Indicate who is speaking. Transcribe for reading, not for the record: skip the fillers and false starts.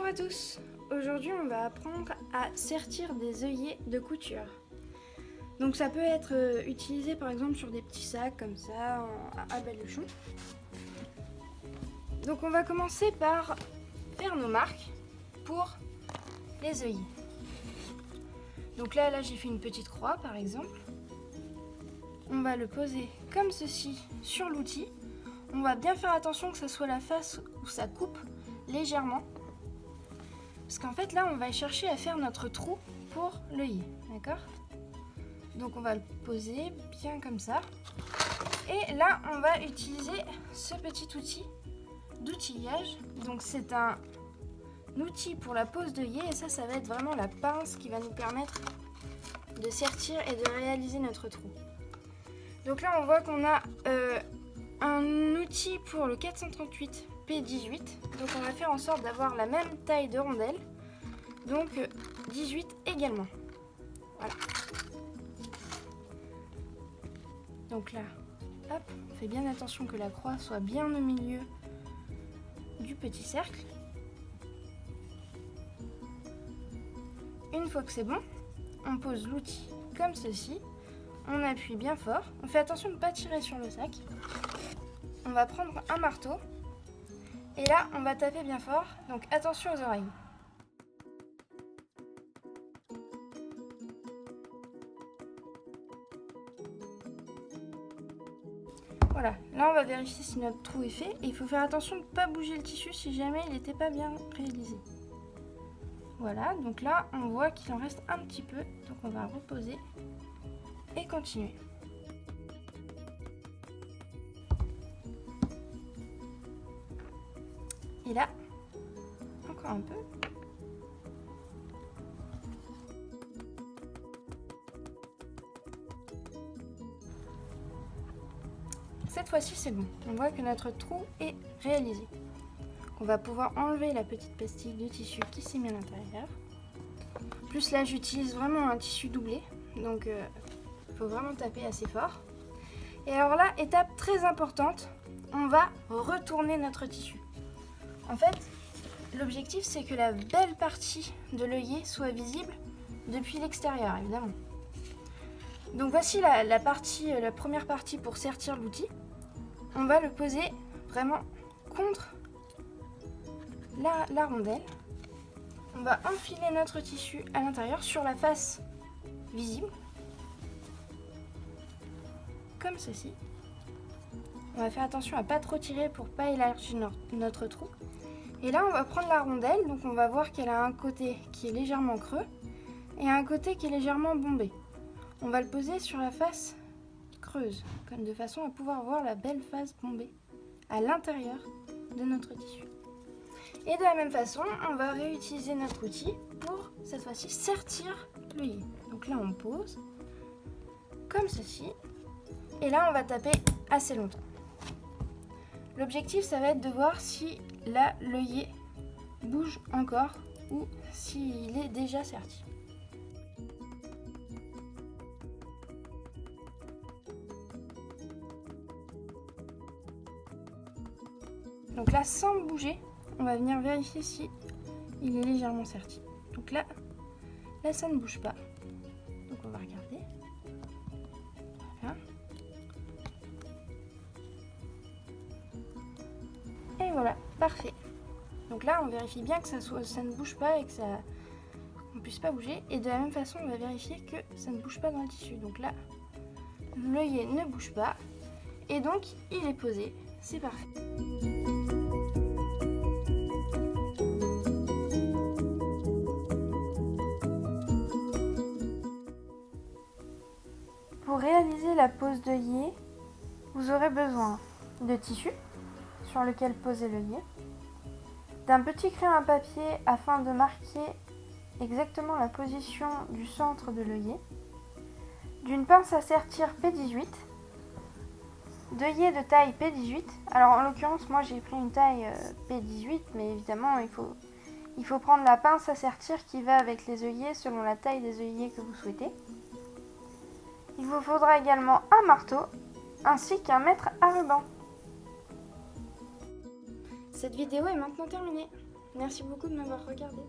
Speaker 1: à tous. Aujourd'hui on va apprendre à sertir des œillets de couture. Donc ça peut être utilisé par exemple sur des petits sacs comme ça à baluchon. Donc on va commencer par faire nos marques pour les œillets. Donc là j'ai fait une petite croix par exemple. On va le poser comme ceci sur l'outil. On va bien faire attention que ça soit la face où ça coupe légèrement. Parce qu'en fait là on va chercher à faire notre trou pour l'œillet, d'accord? Donc on va le poser bien comme ça. Et là on va utiliser ce petit outil d'outillage. Donc c'est un outil pour la pose d'œillet et ça va être vraiment la pince qui va nous permettre de sertir et de réaliser notre trou. Donc là on voit qu'on a un outil pour le 438 P18. Donc on va faire en sorte d'avoir la même taille de rondelle. Donc 18 également. Voilà. Donc là, hop, on fait bien attention que la croix soit bien au milieu du petit cercle. Une fois que c'est bon, on pose l'outil comme ceci. On appuie bien fort. On fait attention de ne pas tirer sur le sac. On va prendre un marteau. Et là, on va taper bien fort. Donc attention aux oreilles. Voilà, là on va vérifier si notre trou est fait. Et il faut faire attention de ne pas bouger le tissu si jamais il n'était pas bien réalisé. Voilà, donc là on voit qu'il en reste un petit peu. Donc on va reposer et continuer. Et là, encore un peu. Cette fois-ci, c'est bon. On voit que notre trou est réalisé. On va pouvoir enlever la petite pastille de tissu qui s'est mis à l'intérieur. Plus là, j'utilise vraiment un tissu doublé. Donc, il faut vraiment taper assez fort. Et alors là, étape très importante, on va retourner notre tissu. En fait, l'objectif, c'est que la belle partie de l'œillet soit visible depuis l'extérieur, évidemment. Donc voici la première partie pour sertir l'outil. On va le poser vraiment contre la rondelle. On va enfiler notre tissu à l'intérieur sur la face visible, comme ceci. On va faire attention à ne pas trop tirer pour ne pas élargir notre trou. Et là, on va prendre la rondelle, donc on va voir qu'elle a un côté qui est légèrement creux et un côté qui est légèrement bombé. On va le poser sur la face creuse, de façon à pouvoir voir la belle face bombée à l'intérieur de notre tissu. Et de la même façon, on va réutiliser notre outil pour, cette fois-ci, sertir l'œillet. Donc là, on pose, comme ceci, et là, on va taper assez longtemps. L'objectif, ça va être de voir si là, l'œillet bouge encore ou s'il est déjà serti. Donc là, sans bouger, on va venir vérifier si il est légèrement serti. Donc là, ça ne bouge pas. Donc on va regarder. Voilà. Et voilà, parfait. Donc là, on vérifie bien que ça ne bouge pas et que ça ne puisse pas bouger. Et de la même façon, on va vérifier que ça ne bouge pas dans le tissu. Donc là, l'œillet ne bouge pas. Et donc, il est posé. C'est parfait. Pour réaliser la pose d'œillet, vous aurez besoin de tissu sur lequel poser l'œillet, d'un petit crayon à papier afin de marquer exactement la position du centre de l'œillet, d'une pince à sertir P18, d'œillet de taille P18. Alors en l'occurrence, moi j'ai pris une taille P18, mais évidemment il faut prendre la pince à sertir qui va avec les œillets selon la taille des œillets que vous souhaitez. Il vous faudra également un marteau ainsi qu'un mètre à ruban. Cette vidéo est maintenant terminée. Merci beaucoup de m'avoir regardé.